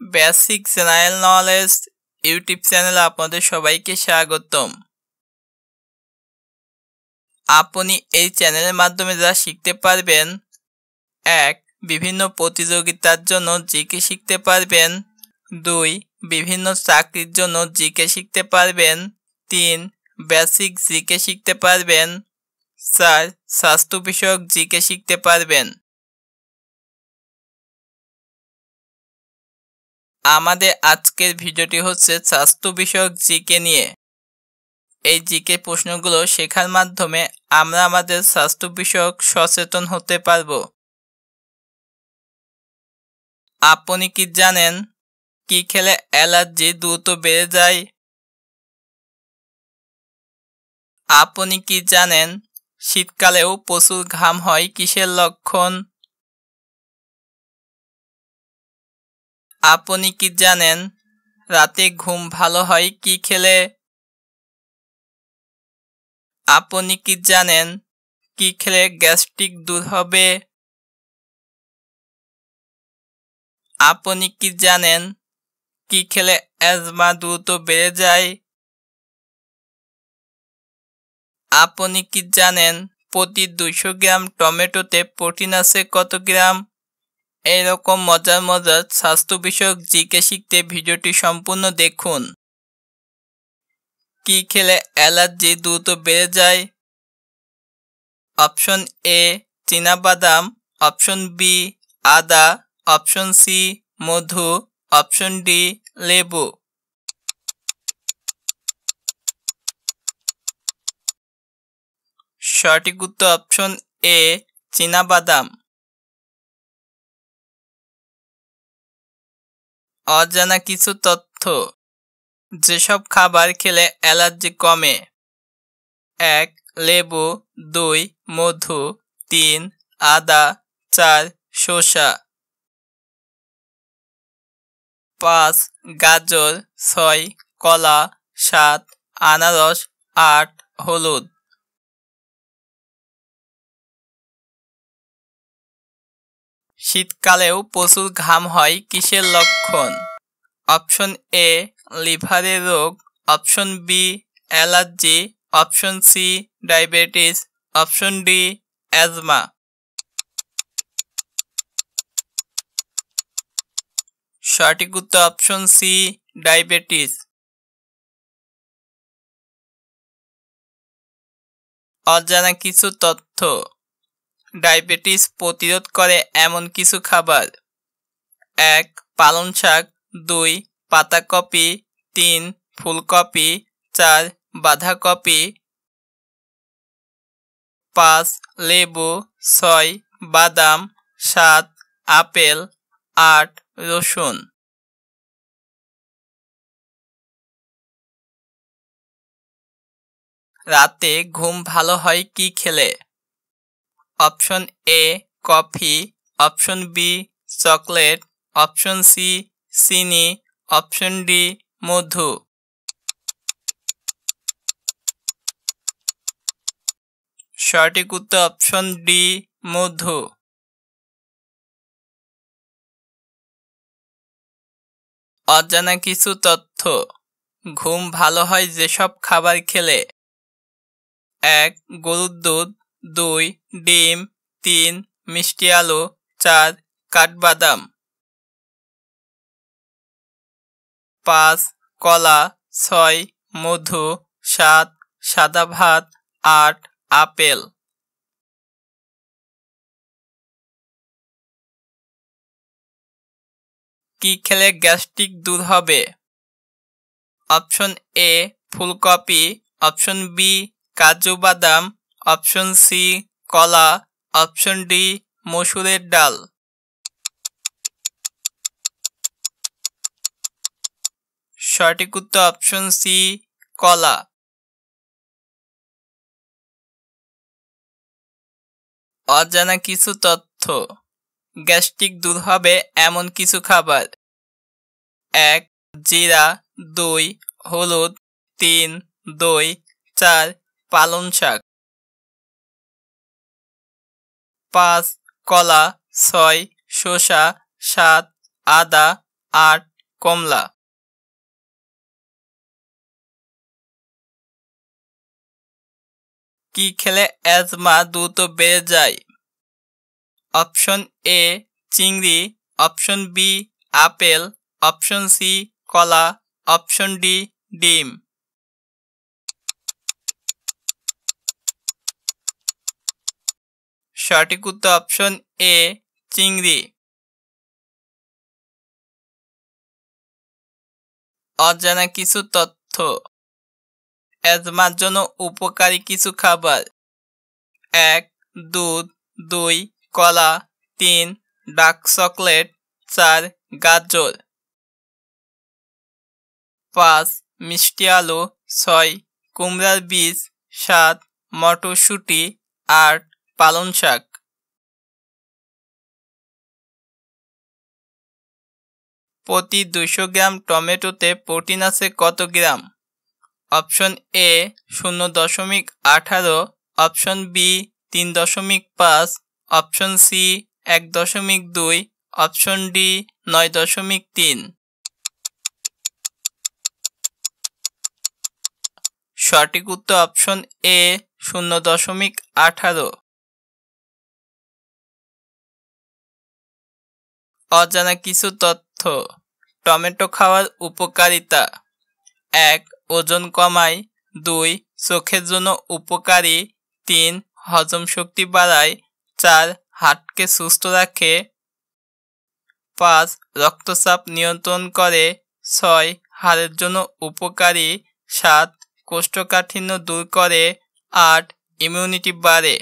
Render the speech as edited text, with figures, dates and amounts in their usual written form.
Basic general knowledge YouTube চ্যানেলে আপনাদের সবাইকে স্বাগতম। আপনি এই চ্যানেলের মাধ্যমে যা শিখতে পারবেন: 1. বিভিন্ন প্রতিযোগিতার জন্য জিকে শিখতে পারবেন। 2. বিভিন্ন চাকরির জন্য জিকে শিখতে পারবেন। 3. বেসিক জিকে শিখতে পারবেন। 4. স্বাস্থ্য বিষয়ক জিকে শিখতে পারবেন। আমাদের আজকের ভিডিওটি হচ্ছে স্বাস্থ্য বিষয়ক জিকে নিয়ে। এই জিকে প্রশ্নগুলো শেখার মাধ্যমে আমরা আমাদের স্বাস্থ্য বিষয়ক সচেতন হতে পারব। আপনি কি জানেন কি খেলে অ্যালার্জি দ্রুত বেড়ে যায়? আপনি কি জানেন শীতকালেও প্রচুর ঘাম হয় কিসের লক্ষণ? আপনি কি জানেন রাতে ঘুম ভালো হয় কি খেলে? আপনি কি জানেন কি খেলে গ্যাস্ট্রিক দূর হবে? আপনি কি জানেন কি খেলে অ্যাজমা দ্রুত বেড়ে যায়? আপনি কি জানেন প্রতি 200 গ্রাম টমেটোতে প্রোটিন আছে কত গ্রাম? এইরকম মজার মজার স্বাস্থ্য বিষয়ক জিকে শিখতে ভিডিওটি সম্পূর্ণ দেখুন। কি খেলে অ্যালার্জি দ্রুত বেড়ে যায়? অপশন এ চীনাবাদাম, অপশন বি আদা, অপশন সি মধু, অপশন ডি লেবু। সঠিক উত্তর অপশন এ চীনাবাদাম। অজানা কিছু তথ্য: যেসব খাবার খেলে অ্যালার্জি কমে: 1. লেবু, 2. মধু, 3. আদা, 4. শসা। 5. গাজর, 6. কলা, 7. আনারস, 8. হলুদ। শীতকালেও প্রচুর ঘাম হয় কিসের লক্ষণ? অপশন এ লিভারের রোগ, option B allergy, option C diabetes, option D asthma. সঠিক উত্তর অপশন সি ডায়াবেটিস। অজানা কিছু তথ্য: ডায়াবেটিস প্রতিরোধ করে এমন কিছু খাবার: 1. পালং শাক, 2. পাতাকপি, 3. ফুলকপি, 4. বাঁধাকপি, 5. লেবু, 6. বাদাম, 7. আপেল, 8. রসুন। রাতে ঘুম ভালো হয় কি খেলে? Option A coffee, option B chocolate, option C চিনি, অপশন ডি মধু। সঠিক উত্তর অপশন ডি মধু। অজানা কিছু তথ্য: ঘুম ভালো হয় যেসব খাবার খেলে: 1. গরুর দুধ, 2. ডিম, 3. মিষ্টি আলু, 4. কাঠবাদাম। 5. কলা, 6. মধু, 7. সাদা ভাত, 8. আপেল। কি খেলে গ্যাস্ট্রিক দূর হবে? অপশন এ ফুলকপি, অপশন বি কাজু বাদাম, অপশন সি কলা, অপশন ডি মসুরের ডাল। সঠিক উত্তর অপশন সি কলা। অজানা কিছু তথ্য: গ্যাস্ট্রিক দূর হবে এমন কিছু খাবার: 1. জিরা, 2. হলুদ, 3. দই, 4. পালং শাক, 5. কলা, 6. শসা, 7. আদা, 8. কমলা। কি খেলে অ্যাজমা দ্রুত বেড়ে যায়? অপশন এ চিংড়ি, option B apple, option C কলা, অপশন ডি ডিম। সঠিক উত্তর অপশন এ চিংড়ি। অজানা কিছু তথ্য। অ্যাজমার জন্য উপকারী কিছু খাবার। 1 দুধ, 2 কলা, 3 ডার্ক চকলেট, 4 গাজর, 5 মিষ্টি আলু, 6 কুমড়ার বীজ, 7 মটরশুঁটি, 8 পালং শাক। প্রতি 200 গ্রাম টমেটোতে প্রোটিন আছে কত gram? Option A 0.18, option B 3.5, option C 1.2, option D 9.3। সঠিক উত্তর অপশন এ 0.18। অজানা কিছু তথ্য। টমেটো খাওয়ার উপকারিতা। 1 ওজন কমায়, 2 চোখের জন্য উপকারী, 3 হজম শক্তি বাড়ায়, 4 হার্টকে সুস্থ রাখে, 5 রক্তচাপ নিয়ন্ত্রণ করে, 6 হাড়ের জন্য উপকারী, 7 কোষ্ঠকাঠিন্য দূর করে, 8 ইমিউনিটি বাড়ে।